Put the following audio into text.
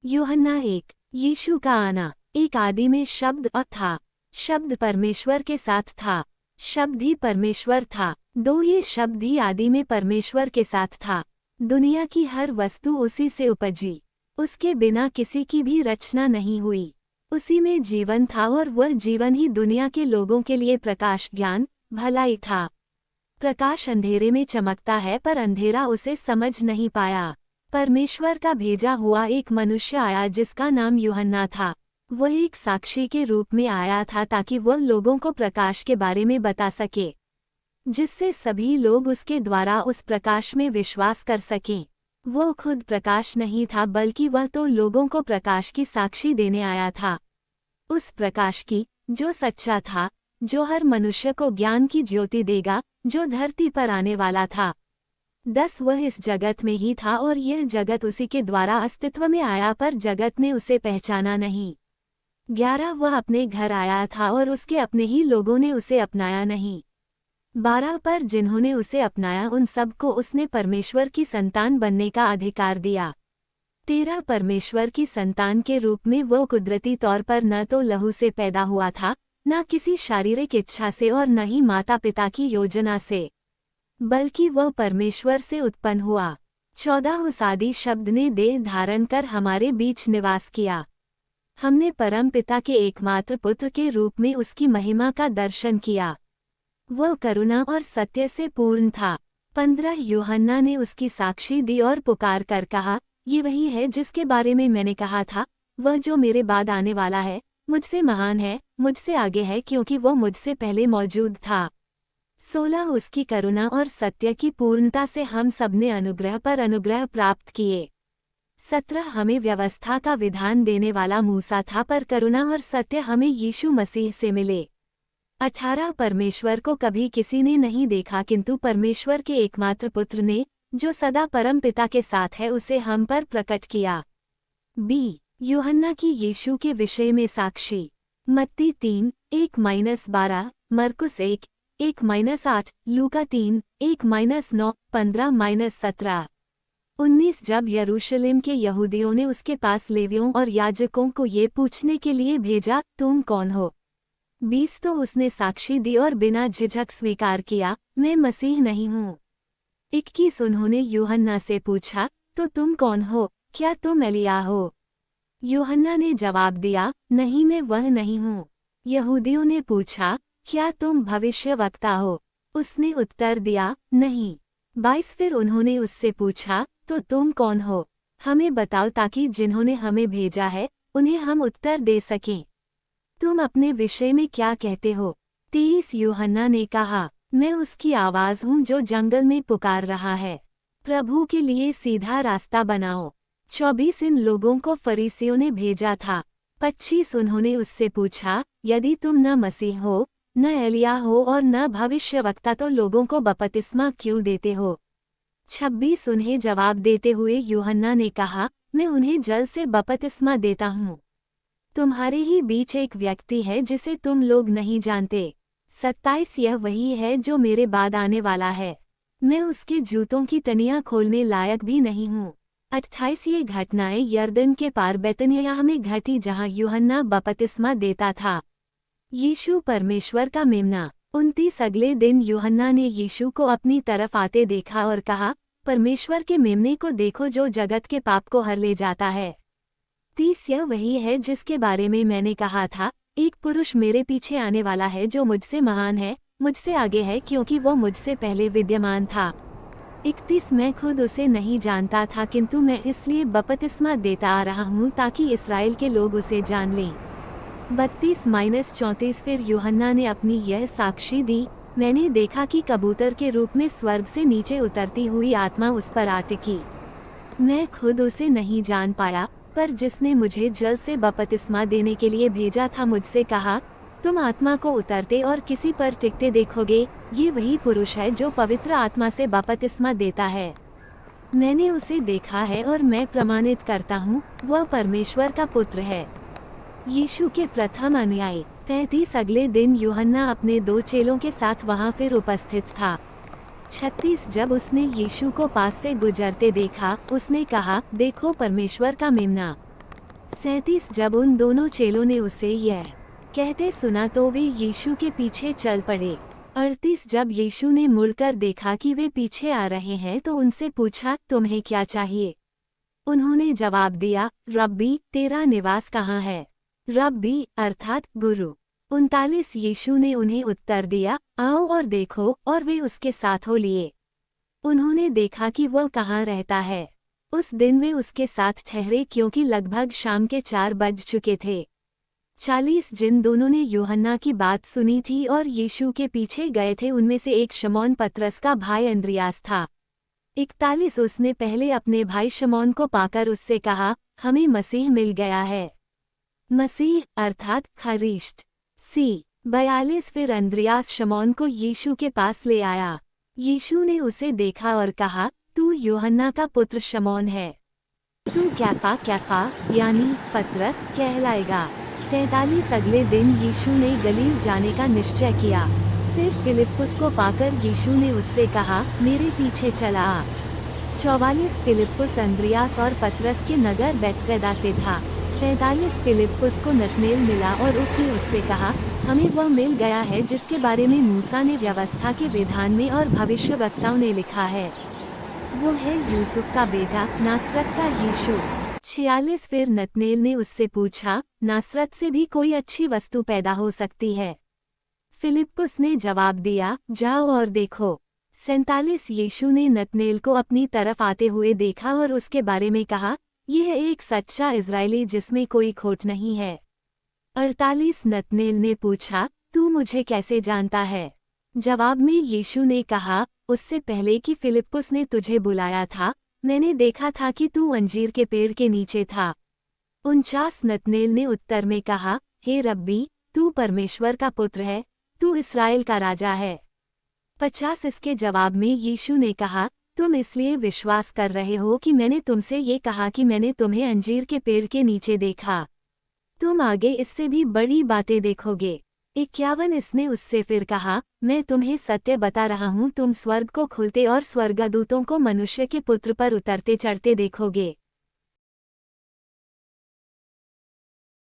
यूहन्ना 1। यीशु का आना। एक आदि में शब्द था। शब्द परमेश्वर के साथ था। शब्द ही परमेश्वर था। 2 ये शब्द ही आदि में परमेश्वर के साथ था। दुनिया की हर वस्तु उसी से उपजी। उसके बिना किसी की भी रचना नहीं हुई। उसी में जीवन था और वह जीवन ही दुनिया के लोगों के लिए प्रकाश, ज्ञान, भलाई था। प्रकाश अंधेरे में चमकता है पर अंधेरा उसे समझ नहीं पाया। परमेश्वर का भेजा हुआ एक मनुष्य आया जिसका नाम यूहन्ना था। वह एक साक्षी के रूप में आया था ताकि वह लोगों को प्रकाश के बारे में बता सके, जिससे सभी लोग उसके द्वारा उस प्रकाश में विश्वास कर सकें। वह खुद प्रकाश नहीं था बल्कि वह तो लोगों को प्रकाश की साक्षी देने आया था। उस प्रकाश की, जो सच्चा था, जो हर मनुष्य को ज्ञान की ज्योति देगा, जो धरती पर आने वाला था। 10 वह इस जगत में ही था और यह जगत उसी के द्वारा अस्तित्व में आया पर जगत ने उसे पहचाना नहीं। 11 वह अपने घर आया था और उसके अपने ही लोगों ने उसे अपनाया नहीं। 12 पर जिन्होंने उसे अपनाया उन सबको उसने परमेश्वर की संतान बनने का अधिकार दिया। 13 परमेश्वर की संतान के रूप में वह कुदरती तौर पर न तो लहू से पैदा हुआ था, न किसी शारीरिक इच्छा से और न ही माता पिता की योजना से, बल्कि वह परमेश्वर से उत्पन्न हुआ। 14 उस आदि शब्द ने देह धारण कर हमारे बीच निवास किया। हमने परम पिता के एकमात्र पुत्र के रूप में उसकी महिमा का दर्शन किया। वह करुणा और सत्य से पूर्ण था। 15 यूहन्ना ने उसकी साक्षी दी और पुकार कर कहा, ये वही है जिसके बारे में मैंने कहा था, वह जो मेरे बाद आने वाला है, मुझसे महान है, मुझसे आगे है क्योंकि वह मुझसे पहले मौजूद था। 16 उसकी करुणा और सत्य की पूर्णता से हम सबने अनुग्रह पर अनुग्रह प्राप्त किए। 17 हमें व्यवस्था का विधान देने वाला मूसा था पर करुणा और सत्य हमें यीशु मसीह से मिले। 18 परमेश्वर को कभी किसी ने नहीं देखा किंतु परमेश्वर के एकमात्र पुत्र ने, जो सदा परम पिता के साथ है, उसे हम पर प्रकट किया। बी यूहन्ना की यीशु के विषय में साक्षी। मत्ती 3, 1-12, मरकुस 1, 1-8, लूका 3, 1-9, 15-17। 19 जब यरूशलेम के यहूदियों ने उसके पास लेवियों और याजकों को ये पूछने के लिए भेजा, तुम कौन हो? 20 तो उसने साक्षी दी और बिना झिझक स्वीकार किया, मैं मसीह नहीं हूँ। 21 उन्होंने यूहन्ना से पूछा, तो तुम कौन हो? क्या तुम एलिय्याह हो? यूहन्ना ने जवाब दिया, नहीं, मैं वह नहीं हूँ। यहूदियों ने पूछा, क्या तुम भविष्यवक्ता हो? उसने उत्तर दिया, नहीं। 22 फिर उन्होंने उससे पूछा, तो तुम कौन हो? हमें बताओ ताकि जिन्होंने हमें भेजा है, उन्हें हम उत्तर दे सकें। तुम अपने विषय में क्या कहते हो? 23 यूहन्ना ने कहा, मैं उसकी आवाज़ हूँ जो जंगल में पुकार रहा है, प्रभु के लिए सीधा रास्ता बनाओ। 24 इन लोगों को फरीसियों ने भेजा था। 25 उन्होंने उससे पूछा, यदि तुम न मसीह हो, न एलिय्याह हो और न भविष्यवक्ता तो लोगों को बपतिस्मा क्यों देते हो? 26 उन्हें जवाब देते हुए यूहन्ना ने कहा, मैं उन्हें जल से बपतिस्मा देता हूँ। तुम्हारे ही बीच एक व्यक्ति है जिसे तुम लोग नहीं जानते। 27 यह वही है जो मेरे बाद आने वाला है, मैं उसके जूतों की तनियाँ खोलने लायक भी नहीं हूँ। 28 ये घटनाएं यरदन के पार बैतनिय्याह में घटी जहाँ यूहन्ना बपतिस्मा देता था। यीशु परमेश्वर का मेमना। 29 अगले दिन यूहन्ना ने यीशु को अपनी तरफ आते देखा और कहा, परमेश्वर के मेमने को देखो जो जगत के पाप को हर ले जाता है। 30 यह वही है जिसके बारे में मैंने कहा था, एक पुरुष मेरे पीछे आने वाला है जो मुझसे महान है, मुझसे आगे है क्योंकि वो मुझसे पहले विद्यमान था। 31 मैं खुद उसे नहीं जानता था किंतु मैं इसलिए बपतिस्मा देता आ रहा हूँ ताकि इस्राएल के लोग उसे जान लें। 32-34 फिर यूहन्ना ने अपनी यह साक्षी दी, मैंने देखा कि कबूतर के रूप में स्वर्ग से नीचे उतरती हुई आत्मा उस पर आ टिकी। मैं खुद उसे नहीं जान पाया, पर जिसने मुझे जल से बपतिस्मा देने के लिए भेजा था मुझसे कहा, तुम आत्मा को उतरते और किसी पर टिकते देखोगे, ये वही पुरुष है जो पवित्र आत्मा से बपतिस्मा देता है। मैंने उसे देखा है और मैं प्रमाणित करता हूँ, वह परमेश्वर का पुत्र है। यीशु के प्रथम अनुयायी। 35 अगले दिन यूहन्ना अपने 2 चेलों के साथ वहाँ फिर उपस्थित था। 36 जब उसने यीशु को पास से गुजरते देखा, उसने कहा, देखो परमेश्वर का मेमना। 37 जब उन दोनों चेलों ने उसे यह कहते सुना तो वे यीशु के पीछे चल पड़े। 38 जब यीशु ने मुड़कर देखा कि वे पीछे आ रहे हैं तो उनसे पूछा, तुम्हें क्या चाहिए? उन्होंने जवाब दिया, रब्बी, तेरा निवास कहाँ है? रब्बी अर्थात गुरु। 39 यीशु ने उन्हें उत्तर दिया, आओ और देखो, और वे उसके साथ हो लिए। उन्होंने देखा कि वह कहाँ रहता है। उस दिन वे उसके साथ ठहरे क्योंकि लगभग शाम के 4 बज चुके थे। 40 जिन दोनों ने यूहन्ना की बात सुनी थी और यीशु के पीछे गए थे उनमें से एक शमौन पतरस का भाई अंद्रियास था। 41 उसने पहले अपने भाई शमौन को पाकर उससे कहा, हमें मसीह मिल गया है। मसीह अर्थात खरीष्ट। सी 42 फिर अंद्रियास शमौन को यीशु के पास ले आया। यीशु ने उसे देखा और कहा, तू यूहन्ना का पुत्र शमौन है। तू कैफा यानी पतरस कहलाएगा। 43 अगले दिन यीशु ने गलील जाने का निश्चय किया। फिर फिलिप्पुस को पाकर यीशु ने उससे कहा, मेरे पीछे चला आ। 44 फिलिप्पुस अंद्रियास और पतरस के नगर बैतसैदा से था। 45 फिलिप्पुस को नतनेल मिला और उसने उससे कहा, हमें वह मिल गया है जिसके बारे में मूसा ने व्यवस्था के विधान में और भविष्यवक्ताओं ने लिखा है। वो है यूसुफ का बेटा, नासरत का यीशु। 46 फिर नतनेल ने उससे पूछा, नासरत से भी कोई अच्छी वस्तु पैदा हो सकती है? फिलिप्पुस ने जवाब दिया, जाओ और देखो। 47 यीशु ने नतनेल को अपनी तरफ आते हुए देखा और उसके बारे में कहा, यह एक सच्चा इज़राइली जिसमें कोई खोट नहीं है। 48 नतनेल ने पूछा, तू मुझे कैसे जानता है? जवाब में यीशु ने कहा, उससे पहले कि फिलिप्पुस ने तुझे बुलाया था, मैंने देखा था कि तू अंजीर के पेड़ के नीचे था। 49 नतनेल ने उत्तर में कहा, हे रब्बी, तू परमेश्वर का पुत्र है, तू इस्राएल का राजा है। 50 इसके जवाब में यीशु ने कहा, तुम इसलिए विश्वास कर रहे हो कि मैंने तुमसे ये कहा कि मैंने तुम्हें अंजीर के पेड़ के नीचे देखा। तुम आगे इससे भी बड़ी बातें देखोगे। 51 इसने उससे फिर कहा, मैं तुम्हें सत्य बता रहा हूँ, तुम स्वर्ग को खुलते और स्वर्गदूतों को मनुष्य के पुत्र पर उतरते चढ़ते देखोगे।